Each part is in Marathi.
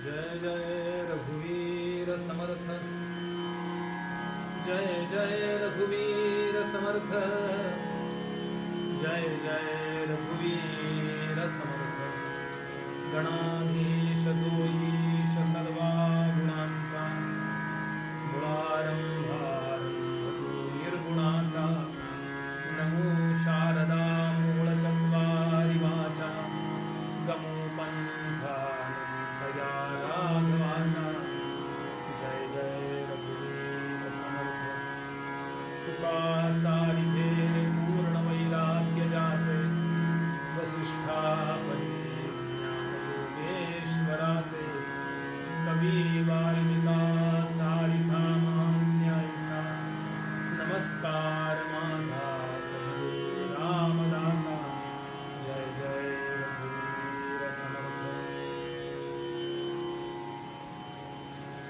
जय जय रघुवीर समर्थ, जय जय रघुवीर समर्थ, जय जय रघुवीर समर्थ। गणाधीश जो ईश सर्वा गुणांचा, गुणारंभारंभ निर्गुणाचा। नमो शारदा मूळ चत्वारि वाचा, गमो पंथानंतया राघवाचा। जय जय रघुवीर समर्थ, सुखा सारिथे पूर्ण वैराग्य जाचे। वसिष्ठापरी ज्ञानयोगेश्वराचे, कवी वाल्मिका सारिथा मान्यायसा। नमस्कार माझा सद्गुरू रामदासा। जय जय रघुवीर समर्थ।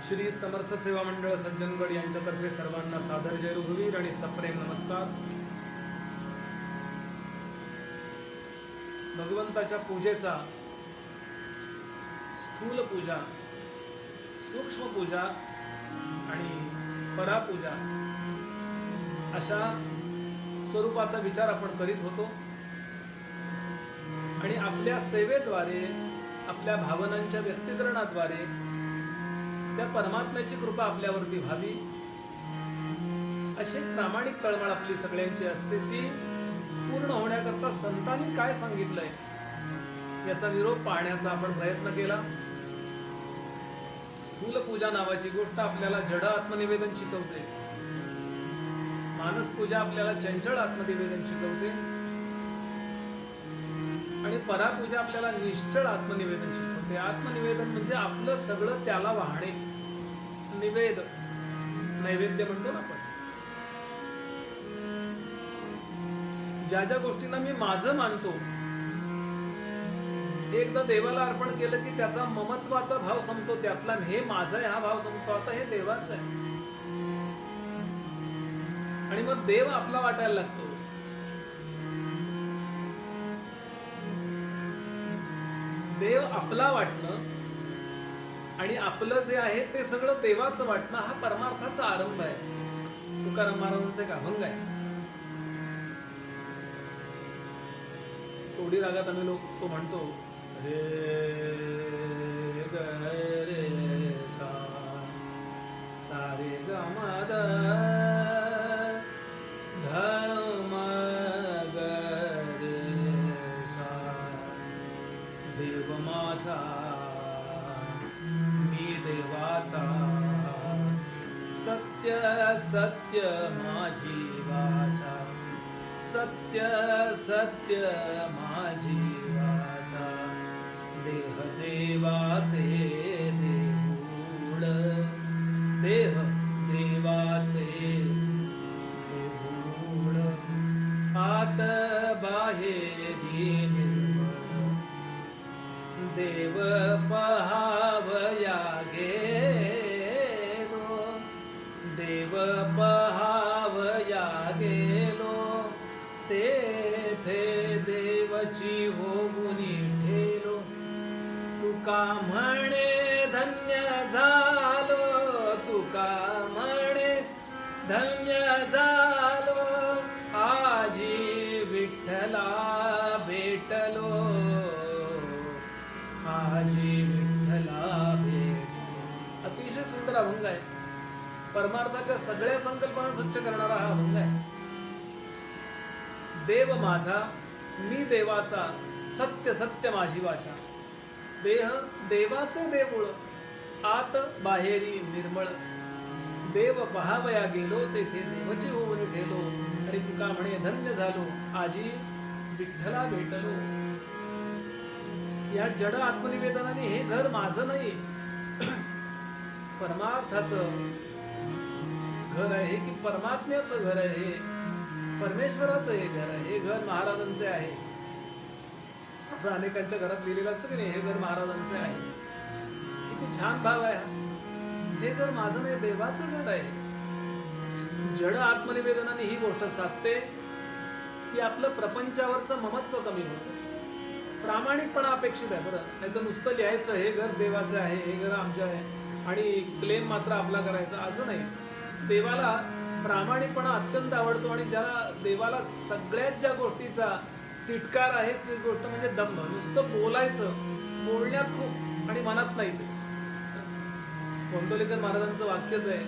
श्री समर्थ सेवा मंडळ सज्जनगड यांच्यातर्फे सर्वांना सादर जय रघुवीर आणि सप्रेम नमस्कार। भगवंताच्या पूजेचा स्थूल पूजा, सूक्ष्म पूजा आणि परापूजा अशा स्वरूपाचा विचार आपण करीत होतो आणि आपल्या सेवेद्वारे, आपल्या भावनांच्या व्यक्तीकरणाद्वारे त्या परमात्म्याची कृपा आपल्यावरती व्हावी अशी प्रामाणिक तळमळ आपली सगळ्यांची असते। ती पूर्ण होण्याकरता संतांनी काय सांगितलंय याचा निरोप पाहण्याचा आपण प्रयत्न केला। स्थूल पूजा नावाची गोष्ट आपल्याला जड आत्मनिवेदन शिकवते, मानस पूजा आपल्याला चंचल आत्मनिवेदन शिकवते आणि परापूजा आपल्याला निश्चळ आत्मनिवेदन शिकवते। आत्मनिवेदन म्हणजे आपलं सगळं त्याला वाहणे, निवेद, नैवेद्य म्हणतो ना आपण। ज्या ज्या गोष्टींना मी माझं मानतो, एकदा देवाला अर्पण केलं की त्याचा ममत्वाचा भाव संपतो, त्यातला हे माझं आहे हा भाव संपतो। आता हे देवाचं आहे आणि मग देव आपला वाटायला लागतो। देव आपला वाटणं आणि आपलं जे आहे ते सगळं देवाचं वाटणं हा परमार्थाचा आरंभ आहे। तुकाराम महाराजांचा एक अभंग आहे, तोडी रागात आम्ही लोक तो म्हणतो, रे ग रे सा, सा रे ग म द ध म ग रे सा। देव माझा मी देवाचा, सत्य सत्य माझी वाचा, सत्य सत्य माझी वाचा। देह देवाचे देऊळ, देह देवाचे देऊळ। आत बाहेरी निर्मळ, देव पहावया गेलो, देव पहावया गेलो। तेथे देवची होऊनी ठेलो, तुका म्हणे धन्य झालो, तुका म्हणे धन्य झालो। आजी विठ्ठला भेटलो, आजी विठ्ठला भेटलो। अतिशय सुंदर अभंग आहे, परमार्थाच्या सगळ्या संकल्पना स्वच्छ करणारा हा अभंग आहे। देव माझा मी देवाचा, सत्य सत्य माझी वाचा। देह देवाचे देऊळ, आत बाहेरी निर्मळ। देव पहावया गेलो, तेथे देवची होऊन ठेलो। आणि तुका म्हणे धन्य झालो, आजी विठ्ठला भेटलो। या जड आत्मनिवेदनाने हे घर माझं नाही, परमार्थाचं घर आहे की परमात्म्याचं घर आहे, परमेश्वराचं हे घर आहे। हे घर महाराजांचे आहे असं अनेकांच्या घरात लिहिलेलं असतं की नाही, हे घर महाराजांचे आहे। किती छान भाव आहे हा। हे घर माझं नाही, देवाचं घर आहे। जड आत्मनिवेदनाने ही गोष्ट साधते की आपलं प्रपंचावरचं ममत्व कमी होतं। प्रामाणिकपणा अपेक्षित आहे बरं. नाही तर नुसतं लिहायचं हे घर देवाचं आहे, हे घर आमचं आहे आणि क्लेम मात्र आपला करायचा, असं नाही. देवाला प्रामाणिकपणा अत्यंत आवडतो आणि ज्याला देवाला सगळ्यात ज्या गोष्टीचा तिटकार आहे ती गोष्ट म्हणजे दंभ. नुसतं बोलायचं, बोलण्यात खूप आणि मनात नाही. ते गोंदवलेकर महाराजांचं वाक्यच आहे.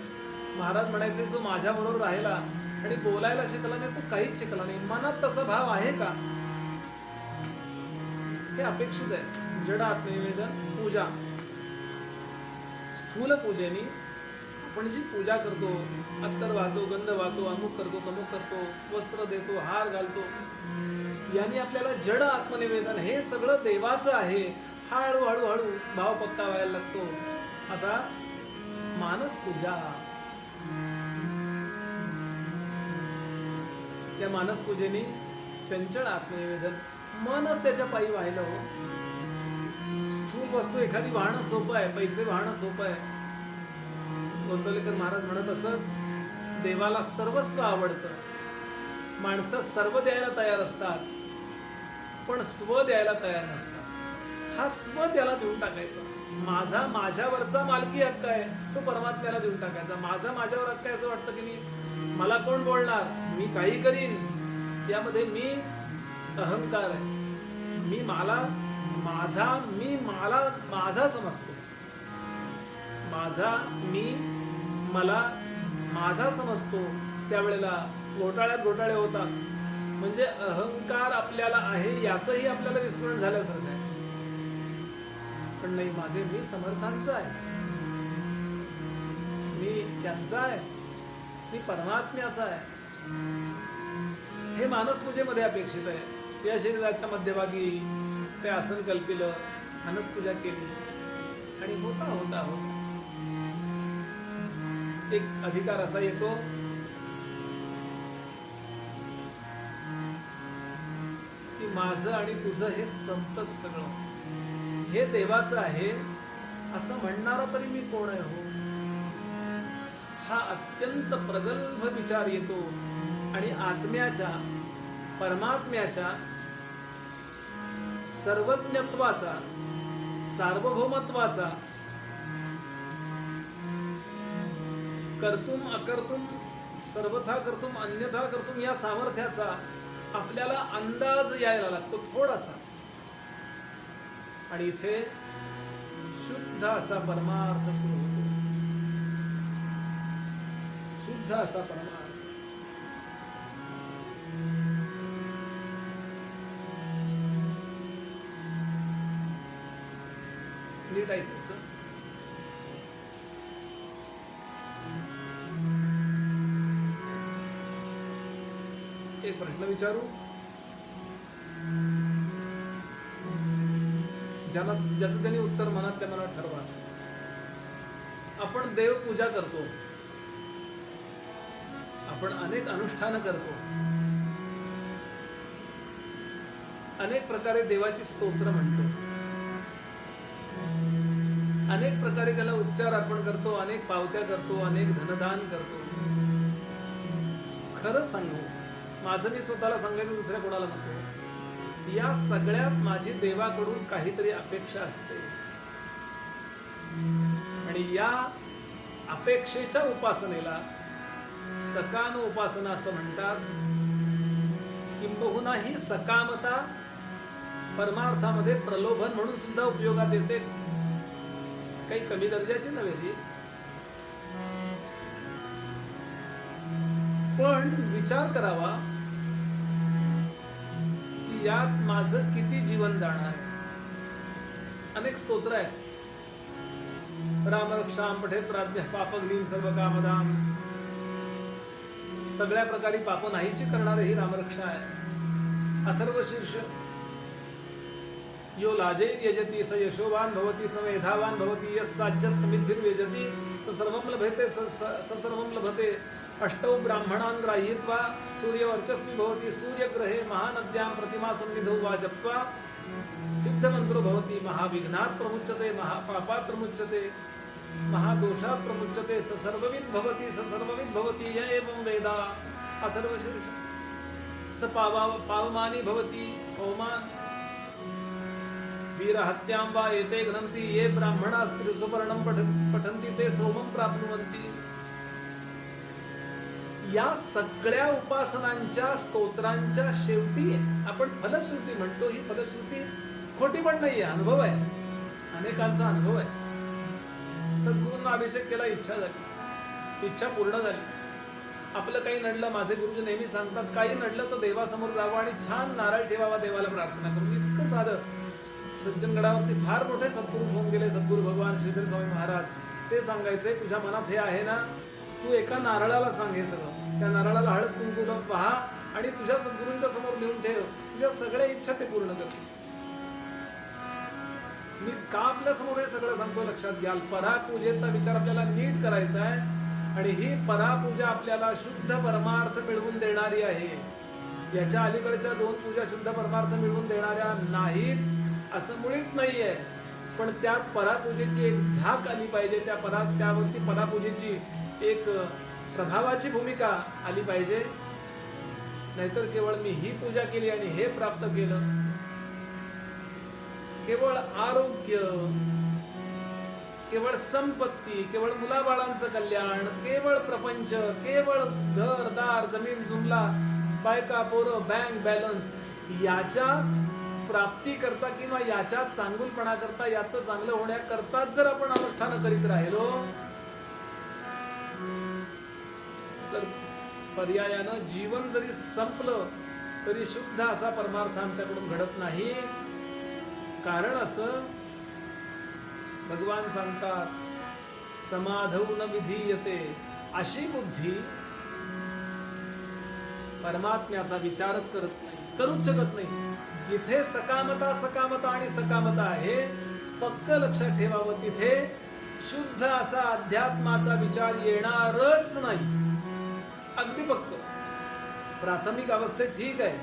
महाराज म्हणायचे, जो माझ्याबरोबर राहिला आणि बोलायला शिकला नाही तो काहीच शिकला नाही. मनात तसा भाव आहे का, हे अपेक्षित आहे. जड आत्मनिवेदन पूजा. स्थूल पूजेने आपण जी पूजा करतो, अत्तर वाहतो, गंध वाहतो, अमुक करतो, तमुक करतो, वस्त्र देतो, हार घालतो, यांनी आपल्याला जड आत्मनिवेदन हे सगळं देवाचं आहे हा हळूहळू भाव पक्का व्हायला लागतो. आता मानस पूजा. त्या मानस पूजेने चंचल आत्मनिवेदन, मनच त्याच्या पायी वाहिलं हो. स्थूल वस्तू एखादी वाहणं सोपं आहे, पैसे वाहणं सोपं आहे. गोंदवलेकर महाराज म्हणत असत, देवाला सर्वस्व आवडतं. माणसं सर्व द्यायला तयार असतात पण स्व द्यायला तयार नसतात. हा स्व त्याला देऊन टाकायचा. माझा माझ्यावरचा मालकी हक्क आहे तो परमात्म्याला देऊन टाकायचा. माझा माझ्यावर हक्क आहे असं वाटतं की नाही, मला कोण बोलणार, मी काही करीन, यामध्ये मी अहंकार आहे. मी मला माझा समजतो. मला माझा समजतो. त्यावेळेला घोटाळे होतात. म्हणजे अहंकार आपल्याला आहे याचंही आपल्याला विस्मरण झाल्यासारखं आहे. पण नाही, मी समर्थांचं आहे, मी त्यांचा आहे, मी परमात्म्याचा आहे. हे मानस पूजेमध्ये अपेक्षित आहे. या शरीराच्या मध्यभागी ते आसन कल्पिलं, मानस पूजा केली आणि होता एक अधिकार असा येतो की माझं आणि तुझं हे संपतच सगळं. हे देवाचं आहे असं म्हणणारा तरी मी कोण आहे हो. हा अत्यंत प्रगल्भ विचार येतो आणि आत्म्याच्या, परमात्म्याच्या सर्वज्ञत्वाचा, सार्वभौमत्वाचा, कर्तुम अकर्तुम, सर्वथा कर्तुम अन्यथा कर्तुम या सामर्थ्याचा आपल्याला अंदाज यायला लागतो थोडासा. आणि इथे शुद्ध असा परमार्थ सुरू होतो. शुद्ध असा परमार्थ. नीट ऐकायचं. एक प्रश्न विचारू, ज्याचं त्यांनी उत्तर मनातल्या मनात ठरवा. आपण देव पूजा करतो, आपण अनेक अनुष्ठान करतो, अनेक प्रकारे देवाची स्तोत्र म्हणतो, अनेक प्रकारे त्याला उच्चार अर्पण करतो, अनेक पावत्या करतो, अनेक धनदान करतो. खरं सांगू, माझं मी स्वतःला सांगायचं, दुसऱ्या कोणाला नको. या सगळ्यात माझी देवाकडून काहीतरी अपेक्षा असते आणि या अपेक्षेच्या उपासनेला सकाम उपासना असं म्हणतात. किंबहुना ही सकामता परमार्थामध्ये प्रलोभन म्हणून सुद्धा उपयोगात येते. काही कमी दर्जाची नव्हे ती. पण विचार करावा की यात माझं किती जीवन जाणार. अनेक स्तोत्र आहेत. राम रक्षाम पठे प्राज्ञ पापग्नीम सर्व कामदाम. सगळ्या प्रकारे पाप नाहीची करणारे ही रामरक्षा आहे. अथर्व शीर्ष यो लाजैत यजति स यशोवान भवति स मेधावान भवति यस् साज्य समिद्धिर्यजति स सर्वं लभते स सर्वं लभते. अष्टौ ब्राह्मणान् ग्राह्यत्वा सूर्यवर्चस्वी भवति. सूर्यग्रहे महानद्यां प्रतिमा सन्निधौ वा जप्त्वा सिद्धमन्त्रो भवति. महाविघ्नात् प्रमुच्यते, महापापात् प्रमुच्यते, महादोषात् प्रमुच्यते. स सर्वविद् भवति, स सर्वविद् भवति य एवं वेद. अथर्वशीर्ष स पावमानी भवति. ओमान वीर हत्यां वा एते घ्नन्ति ये ब्राह्मणा स्त्री सुपर्णम पठन्ति ते सोमम प्राप्नुवन्ति. या सगळ्या उपासनांच्या स्तोत्रांच्या शेवटी आपण फलश्रुती म्हणतो. ही फलश्रुती खोटी पण नाहीये, अनुभव आहे, अनेकांचा अनुभव आहे. सद्गुरूंना अभिषेक केला, इच्छा झाली, इच्छा पूर्ण झाली. आपलं काही नडलं, माझे गुरुजी नेहमी सांगतात, काही नडलं तर देवासमोर जावं आणि छान नारळ ठेवावा, देवाला प्रार्थना करून. इतकं साधं. सज्जनगडावरती फार मोठे सद्गुरू होऊन गेले, सद्गुरू भगवान श्रीधर स्वामी महाराज. ते सांगायचे, तुझ्या मनात हे आहे ना, तू एका नारळाला सांग हे सगळं, त्या नारळाला हळद कुंकू पहा आणि तुझ्या सद्गुरूंच्या समोर लिहून ठेव, तुझ्या सगळ्या इच्छा ते पूर्ण कर. मी का आपल्या समोर हे सगळं सांगतो लक्षात घ्याल. परापूजेचा विचार आपल्याला नीट करायचा आहे आणि ही परापूजा आपल्याला शुद्ध परमार्थ मिळवून देणारी आहे. याच्या अलीकडच्या 2 पूजा शुद्ध परमार्थ मिळवून देणाऱ्या नाहीत असं मुळीच नाहीये. पण त्यात परापूजेची एक झाक आली पाहिजे, त्यावरती परापूजेची एक प्रभावाची भूमिका आली पाहिजे. नाहीतर केवळ मी ही पूजा केली आणि हे प्राप्त केलं, केवळ आरोग्य, केवळ संपत्ती, केवळ मुलाबाळांचं कल्याण, केवळ प्रपंच, केवळ घरदार, जमीन जुमला, बायका पोरं, बँक बॅलन्स, याच्या प्राप्ती करता किंवा याच्या चांगुलपणा करता, याचं चांगलं होण्याकरताच जर आपण अनुष्ठान करीत राहिलो तर पर्यायानं जीवन जरी संपलं तरी शुद्ध असा परमार्थ आमच्याकडून घडत नाही. कारण असं भगवान सांगतात, समाधौ न विधीयते. अशी बुद्धी परमात्म्याचा विचारच करत नाही, करूच शकत नाही. जिथे सकामता आणि सकामता आहे, पक्क लक्षात ठेवावं, तिथे शुद्ध असा अध्यात्माचा विचार येणारच नाही. अगदी पक्क. प्राथमिक अवस्थेत ठीक आहे,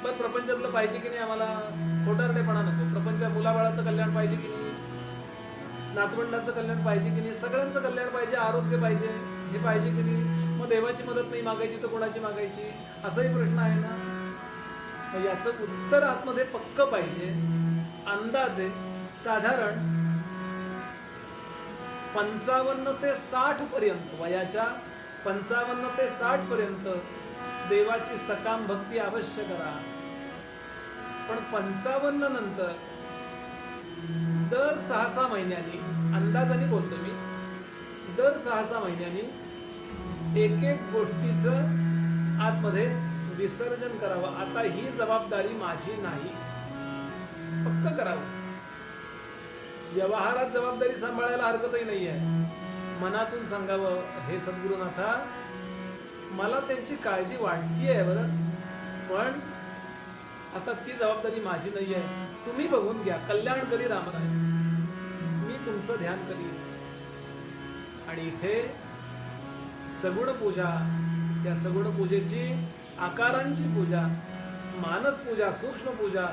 पण प्रपंचातलं पाहिजे की नाही आम्हाला, खोटारडेपणा नको. प्रपंच, मुलाबाळाचं कल्याण पाहिजे की नाही, नातवंडाचं कल्याण पाहिजे की नाही, सगळ्यांचं कल्याण पाहिजे, आरोग्य पाहिजे, हे पाहिजे की नाही. मग देवाची मदत नाही मागायची तर कोणाची मागायची, असाही प्रश्न आहे ना. मग याचं उत्तर आतमध्ये पक्क पाहिजे. अंदाजे साधारण 55 ते 60 पर्यंत, वयाच्या 55 ते 60 पर्यंत देवाची सकाम भक्ती अवश्य करा. पण 55 नंतर दर 6-6 महिन्यांनी, अंदाजाने बोलतो मी, दर 6-6 महिन्यांनी एक गोष्टीचं आतमध्ये विसर्जन करावं. आता ही जबाबदारी माझी नाही, पक्क करावं. व्यवहारात जबाबदारी सांभाळायला हरकतही नाहीये. मनातून सांगावं, हे सद्गुरुनाथा, मला त्यांची काळजी वाटतीये बरं, पण आता ती जबाबदारी माझी नाहीये, तुम्ही बघून घ्या, कल्याण करी रामराय, मी तुमचं ध्यान करी. आणि इथे सगुण पूजा, या सगुण पूजेची आकारांची पूजा, मानस पूजा, सूक्ष्म पूजा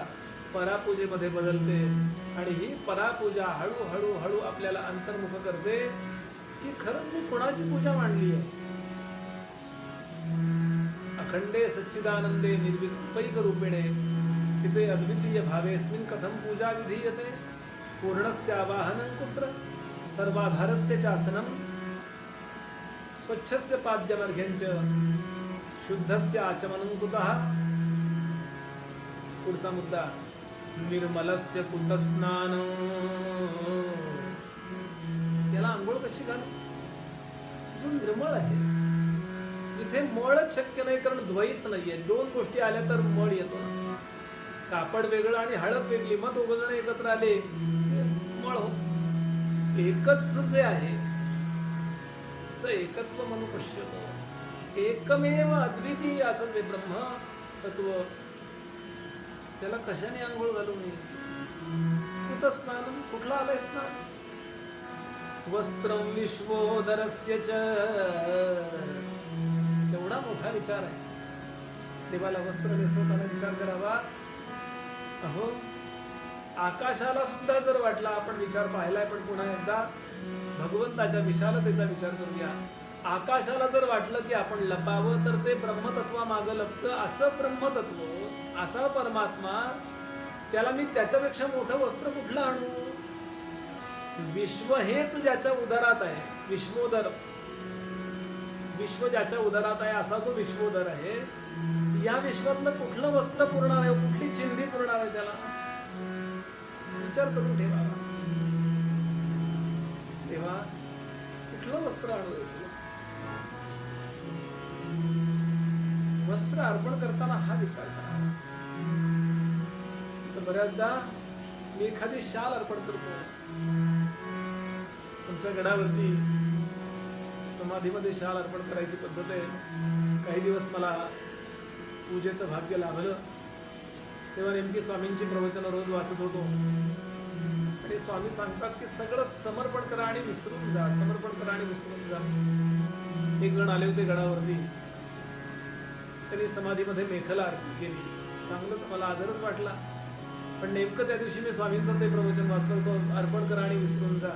परापूजेमध्ये बदलते. आणि ही परापूजा हळूहळू हळू आपल्याला अंतर्मुख करते की खरंच मी कोणाची पूजा मांडली आहे. अखंडे सच्चिदानंदे निर्विकल्पैक रूपिणे स्थिते अद्वितीय भावेस्मिन् कथं पूजा विधीयते. पूर्णस्य आवाहनं कुत्र सर्वाधारस्य चासनं स्वच्छस्य पाद्यमर्घ्यञ्च शुद्धस्य आचमनं कुतः. पुढचा मुद्दा, निर्मलस्य कुतस्नान. याला आंघोळ कशी घालू, जो निर्मळ आहे, जिथे मळच शक्य नाही, कारण द्वैत नाहीये. 2 गोष्टी आल्या तर मळ येतो ना. कापड वेगळं आणि हळद वेगळी, मग 2 जण एकत्र आले मळ हो. एकच जे आहे स एकत्व म्हणू पश्यतो, एकमेव अद्वितीय असं जे ब्रह्म तत्व, त्याला कशाने आंघोळ घालू मी. कुठं स्नान, कुठला आलंय स्नान. वस्त्रं विश्वोदरस्य च. एवढा मोठा विचार आहे. देवाला वस्त्र नेसवताना विचार करावा. अहो, आकाशाला सुद्धा जर वाटला, आपण विचार पाहिलाय, पण पुन्हा एकदा भगवंताच्या विशालतेचा विचार करूया. आकाशाला जर वाटलं की आपण लपावं, तर ते ब्रह्मतत्वा मागं लपतं. असं ब्रह्मतत्व, असा परमात्मा त्याला मी त्याच्यापेक्षा मोठं वस्त्र कुठलं आणू? विश्व हेच ज्याच्या उदरात आहे, विश्वोदर, विश्व ज्याच्या उदरात आहे असा जो विश्वोदर आहे, या विश्वातलं कुठलं वस्त्र पुरणार आहे, कुठली चिंधी पुरणार आहे? त्याला विचार करून ठेवा. तेव्हा कुठलं वस्त्र आणू? वस्त्र अर्पण करताना हा विचार करा. तर बऱ्याचदा मी एखादी शाल अर्पण करतो. तुमच्या गडावरती समाधीमध्ये शाल अर्पण करायची पद्धत आहे. काही दिवस मला पूजेचं भाग्य लाभलं. तेव्हा नेमकी स्वामींची प्रवचनं रोज वाचत होतो आणि स्वामी सांगतात की सगळं समर्पण करा आणि विसरून जा, समर्पण करा आणि विसरून जा. एक जण आले होते गडावरती, त्यांनी समाधीमध्ये मेखला अर्पण केली. चांगलंच मला आदरच वाटला. पण नेमकं त्या दिवशी मी स्वामींचं ते प्रवचन वाचलं होतं, अर्पण करा आणि विसरून जा.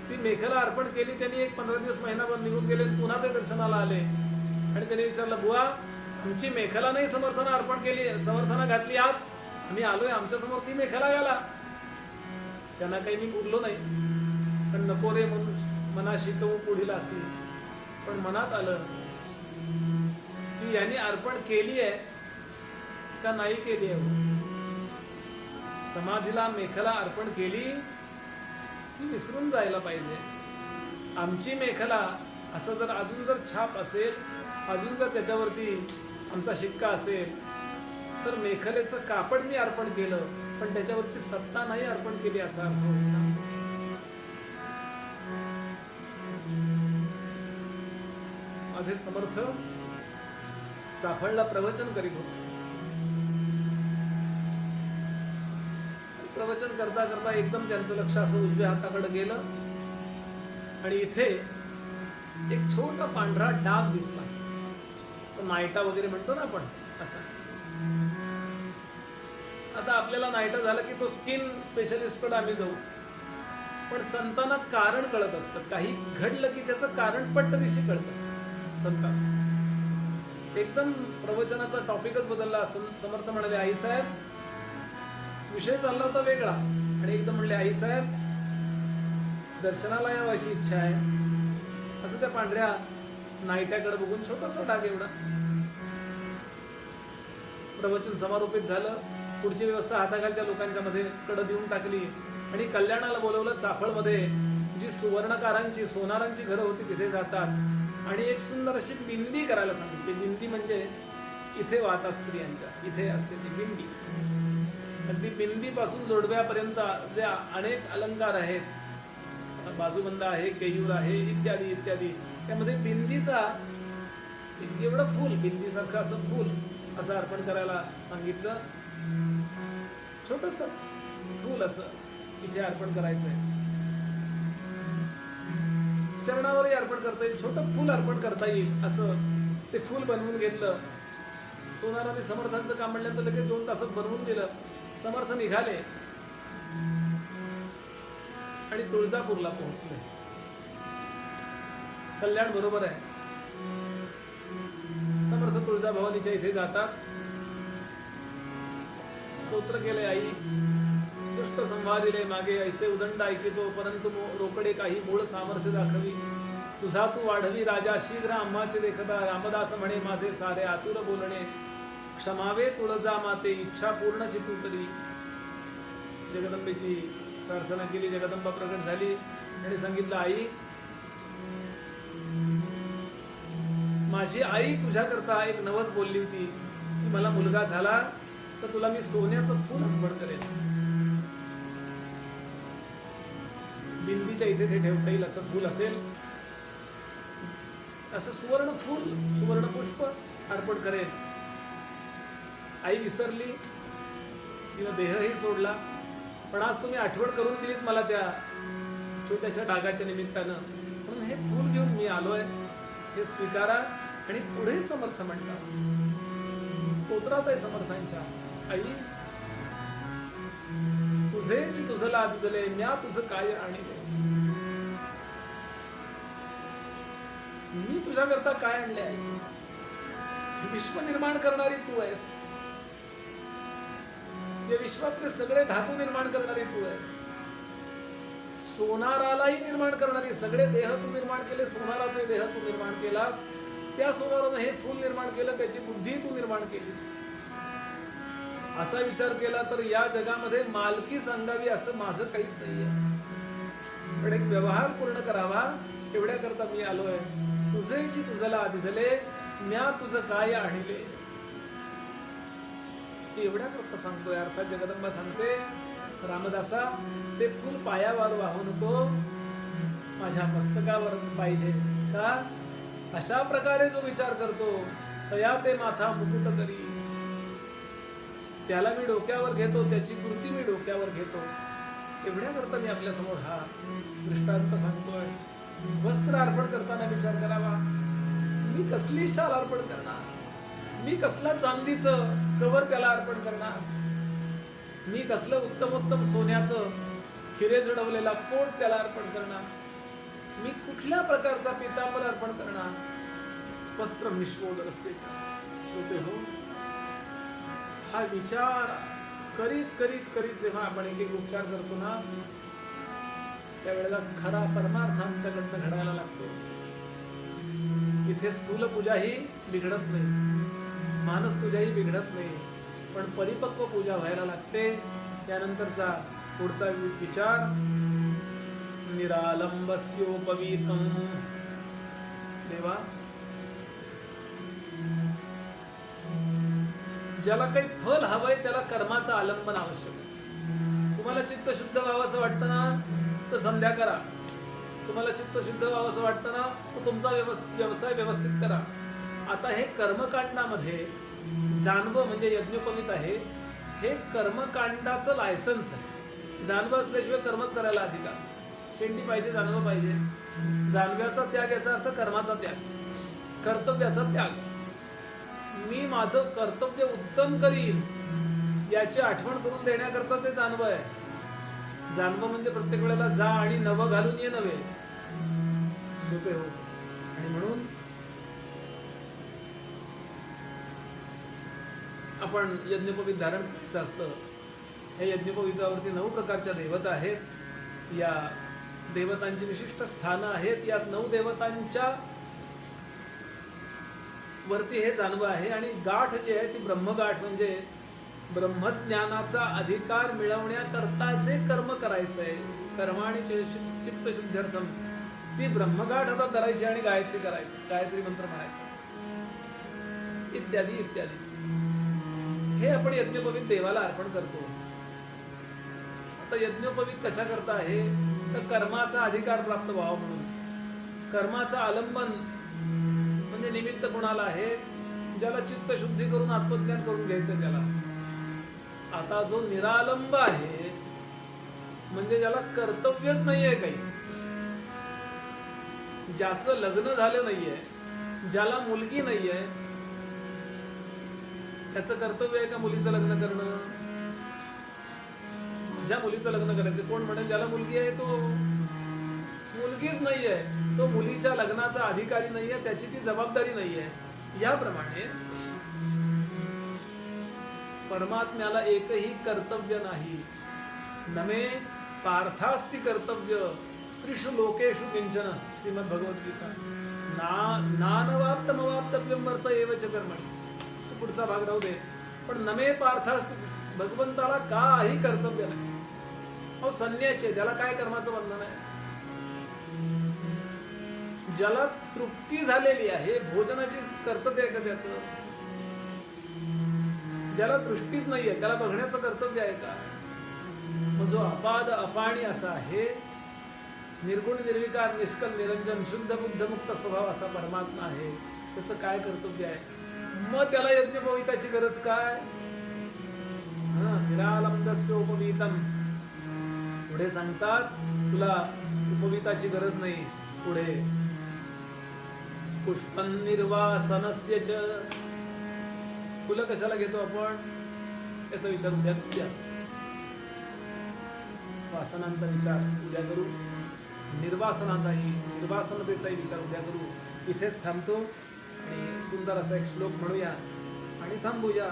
ती मेखला अर्पण केली. त्यांनी एक 15 दिवस महिनाभर निघून गेले. पुन्हा ते दर्शनाला आले आणि त्यांनी विचारलं, बुवा आमची मेखला नाही समर्थना अर्पण केली, समर्थना घातली, आज आम्ही आलोय, आमच्या समोर ती मेखला घाला. त्यांना काही मी बोललो नाही, पण नको रे म्हणून मना शिकवू पुढील असी. पण मनात आलं की यांनी अर्पण केली आहे का नाही केली आहे. समाधीला मेखला अर्पण केली ती विसरून जायला पाहिजे. आमची मेखला असं जर अजून जर छाप असेल, अजून जर त्याच्यावरती आमचा शिक्का असेल, तर मेखलेचं कापड मी अर्पण केलं पण त्याच्यावरची सत्ता नाही अर्पण केली असा अर्थ होता. माझे समर्थ चाफळला प्रवचन करीत होते. प्रवचन करता करता एकदम त्यांचं लक्ष असं उजव्या हाताकडे गेलं आणि इथे एक छोटा पांढरा डाग दिसला. तो नायटा वगैरे म्हणतो ना आपण असा. आता आपल्याला नायटा झालं की तो स्किन स्पेशलिस्टकडे आम्ही जाऊ, पण संतांना कारण कळत असतं. काही घडलं की त्याचं कारण पट्टदिशी कळतं संतांना. एकदम प्रवचनाचा टॉपिकच बदलला. समर्थ म्हणाले, आई साहेब, विषय चालला होता वेगळा आणि एकदम म्हणले, आई साहेब दर्शनाला यावं अशी इच्छा आहे. असं त्या पांढऱ्या नाईट्याकडे बघून छोटासा डाग एवढा. प्रवचन समारोपित झालं. पुढची व्यवस्था हाताखालच्या लोकांच्या मध्ये कडे देऊन टाकली आणि कल्याणाला बोलवलं. चाफळमध्ये जी सुवर्णकारांची सोनारांची घरं होती तिथे जातात आणि एक सुंदर अशी बिंदी करायला सांगितली. बिंदी म्हणजे इथे वाहतात स्त्रियांच्या, इथे असते ती बिंदी. अगदी बिंदीपासून जोडव्यापर्यंत जे अनेक अलंकार आहेत, बाजूबंद आहे, केयूर आहे, इत्यादी इत्यादी, त्यामध्ये बिंदीचा एवढं फूल, बिंदीसारखं असं फूल असं अर्पण करायला सांगितलं. छोटस फूल असं इथे अर्पण करायचंय. चरणावरही अर्पण करता येईल, छोटं फूल अर्पण करता येईल असं ते फूल बनवून घेतलं. सोनाराने समर्थांचं काम म्हणल्यानंतर लगेच 2 तासात बनवून दिलं. समर्थ निघाले आणि तुळजापूरला पोहोचले. कल्याण बरोबर आहे. समर्थ तुळजाभवानीच्या इथे जातात. स्तोत्र केले, आई दुष्ट संवादिले मागे ऐसे उदंड ऐकितो, परंतु रोकडे काही मूळ सामर्थ्य दाखवी. तुझा तू वाढवी राजा शीघ्र आम्हाचे देखता. रामदास म्हणे माझे सारे आतुर बोलणे, क्षमावे तुळजा माते इच्छा पूर्ण चितू करी. जगदंबेची प्रार्थना केली. जगदंबा प्रकट झाली आणि सांगितलं, आई माझी आई तुझ्याकरता एक नवस बोलली होती की मला मुलगा झाला तर तुला मी सोन्याचं फूल अर्पण करेन. बिंदीच्या इथे ते ठेवता येईल असं फूल असेल, असं सुवर्ण फूल, सुवर्ण पुष्प अर्पण करेन. आई विसरली, तिनं देहही सोडला, पण आज तुम्ही आठवण करून दिलीत मला त्या छोट्याशा डागाच्या निमित्तानं, म्हणून हे फूल घेऊन मी आलोय, हे स्वीकारा. आणि पुढे समर्थ म्हणतात, स्तोत्रात आहे समर्थांच्या, आई तुझेच तुझला दिले, म्या तुझं काय आणले. मी तुझ्याकरता काय आणले आहे? विश्व निर्माण करणारी तू आहेस. या विश्वातले सगळे धातू निर्माण करणारी तू आहेस. सोनारालाही निर्माण करणारी, सगळे देह तू निर्माण केले, सोनाराचे देह तू निर्माण केलास. त्या सोनारानं हे फूल निर्माण केलं, त्याची बुद्धी तू निर्माण केलीस. असा विचार केला तर या जगामध्ये मालकी सांगावी असं माझं काहीच नाहीये, पण एक व्यवहार पूर्ण करावा एवढ्या करता मी आलोय. तुझेची तुझला आदिधले, म्या तुझं काय आणले. एवढ्या करता सांगतोय. अर्थात जगदंबा सांगते, रामदासा ते फूल पायावर वाहू नको, माझ्या मस्तकावर पाहिजे का. अशा प्रकारे जो विचार करतो तया ते माथा मुकुट करी, त्याला मी डोक्यावर घेतो, त्याची कृती मी डोक्यावर घेतो. एवढ्या करता मी आपल्या समोर हा दृष्टांत सांगतोय. वस्त्र अर्पण करताना विचार करावा, मी कसली शाल अर्पण करणार, मी कसला चांदीचं कवर त्याला अर्पण करणार, मी कसलं उत्तमोत्तम सोन्याचं हिरे जडवलेला कोट त्याला अर्पण करणार, मी कुठल्या प्रकारचा पितांबर अर्पण करणार. वस्त्र निष्पोदरस्येच. श्रोते हो, हा विचार करीत करीत करीत जेव्हा आपण एक एक उपचार करतो ना, त्यावेळेला खरा परमार्थ आमच्याकडनं घडायला लागतो. इथे स्थूल पूजा ही बिघडत नाही, मानस पूजाही बिघडत नाही, पण परिपक्व पूजा व्हायला लागते. त्यानंतरचा पुढचा विचार, निरालंबस्योपवीतम. देवा, ज्याला काही फल हवंय त्याला कर्माचं आलंबन आवश्यक. तुम्हाला चित्त शुद्ध व्हावंसं वाटतं ना तर संध्या करा. तुम्हाला चित्त शुद्ध व्हावंसं वाटतं ना तर तुमचा व्यवसाय व्यवस्थित करा. आता हे कर्मकांडामध्ये जानवं म्हणजे यज्ञोपवीत आहे, हे कर्मकांडाचं लायसन्स आहे. जानवं असल्याशिवाय कर्मच करायला अधिकार. शेंडी पाहिजे, जानवं पाहिजे. जानव्याचा त्याग याचा अर्थ कर्माचा त्याग, कर्तव्याचा त्याग. मी माझं कर्तव्य उत्तम करीन याची आठवण करून देण्याकरता ते जानवं आहे. जानवं म्हणजे प्रत्येक वेळेला जा आणि नवं घालून ये नव्हे. सोपे हो. आणि म्हणून आपण यज्ञोपवीत धारण करायचं असतं. या यज्ञोपवीतावरती 9 प्रकारच्या देवता आहेत. या देवतांची विशिष्ट स्थानं आहेत. या 9 देवतांच्या वरती हे जानवं आहे. आणि गाठ जी आहे ती ब्रह्मगाठ, म्हणजे ब्रह्मज्ञानाचा अधिकार मिळवण्याकरताचे कर्म करायचंय. कर्माणि चित्तशुद्ध्यर्थम. ती ब्रह्मगाठ हातात धरायची आणि गायत्री करायचं, गायत्री मंत्र म्हणायचा, इत्यादी इत्यादी. हे आपण यज्ञोपवीत देवाला अर्पण करतो. आता यज्ञोपवीत कशा करता आहे तर कर्माचा अधिकार प्राप्त व्हावा म्हणून. कर्माचा आलंबन म्हणजे निमित्त कोणाला आहे, ज्याला चित्त शुद्धी करून आत्मज्ञान करून घ्यायचंय त्याला. आता जो निरालंब आहे म्हणजे ज्याला कर्तव्यच नाहीये काही, ज्याचं लग्न झालं नाहीये, ज्याला मुलगी नाहीये, त्याचं कर्तव्य आहे का मुलीचं लग्न करणं? ज्या मुलीचं लग्न करायचं, कोण म्हणेल ज्याला मुलगी आहे तो मुलगीच नाहीये, तो मुलीच्या लग्नाचा अधिकारी नाहीये, त्याची ती जबाबदारी नाहीये. याप्रमाणे परमात्म्याला एकही कर्तव्य नाही. नमे पार्थास्ति कर्तव्य त्रिषु लोकेषु किंचन. श्रीमद भगवद्गीता. नानवाप्तमवाप्तव्यम वर्त एव च कर्मणि. पुढचा भाग राहू दे. पण नमे पार्थास्ति, भगवंताला काही कर्तव्य नाही. अहो संन्यासी, त्याला काय कर्माचं बंधन आहे? ज्याला तृप्ती झालेली आहे, भोजनाची कर्तव्य आहे का त्याचं? ज्याला दृष्टीच नाहीये त्याला बघण्याचं कर्तव्य आहे का? मग जो अपाद अपाणी असा आहे, निर्गुण निर्विकार निष्कल निरंजन शुद्ध बुद्ध मुक्त स्वभाव असा परमात्मा आहे, त्याचं काय कर्तव्य आहे? मग त्याला यज्ञोपवीताची गरज काय? निरालंबस्य उपवीतम. पुढे सांगतात तुला उपवीताची गरज नाही. पुढे पुष्पं निर्वासनस्य च. फुलं कशाला घेतो आपण याचा विचार उद्या करूया. वासनांचा विचार उद्या करू, निर्वासनाचाही निर्वासनतेचाही विचार उद्या करू. इथेच थांबतो आणि सुंदर असा एक श्लोक म्हणूया आणि थांबूया.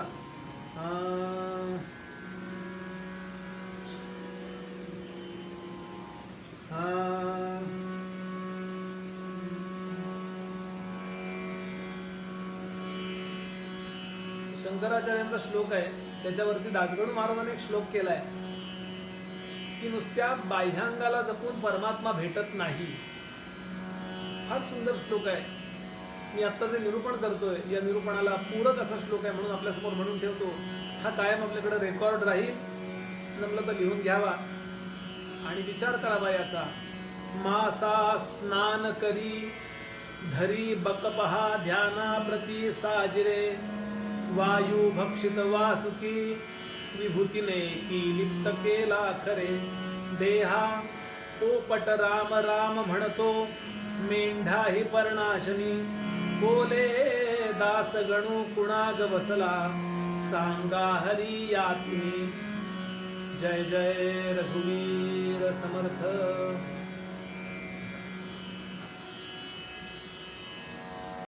शंकराचार्यांचा श्लोक आहे, त्याच्यावरती दासगणू महाराजांनी एक श्लोक केलाय की नुसत्या बाह्यांगाला जपून परमात्मा भेटत नाही. फार सुंदर श्लोक आहे. मी आत्ता जे निरूपण करतोय या निरूपणाला पूरक असा श्लोक आहे म्हणून आपल्यासमोर म्हणून ठेवतो. हा कायम आपल्याकडे रेकॉर्ड राहील, जमलं तर लिहून घ्यावा आणि विचार करावा याचा. मासा स्नान करी धरी बकपहा ध्याना प्रती साजिरे वायू भक्षित वासुकी विभूतीने की लिप्त केला खरे. देहा पोपट राम राम म्हणतो मेंढा ही पर्णाशनी. बोले दास गणू कुणाग बसला सांगा हरी यातनी. जय जय रघुवीर समर्थ.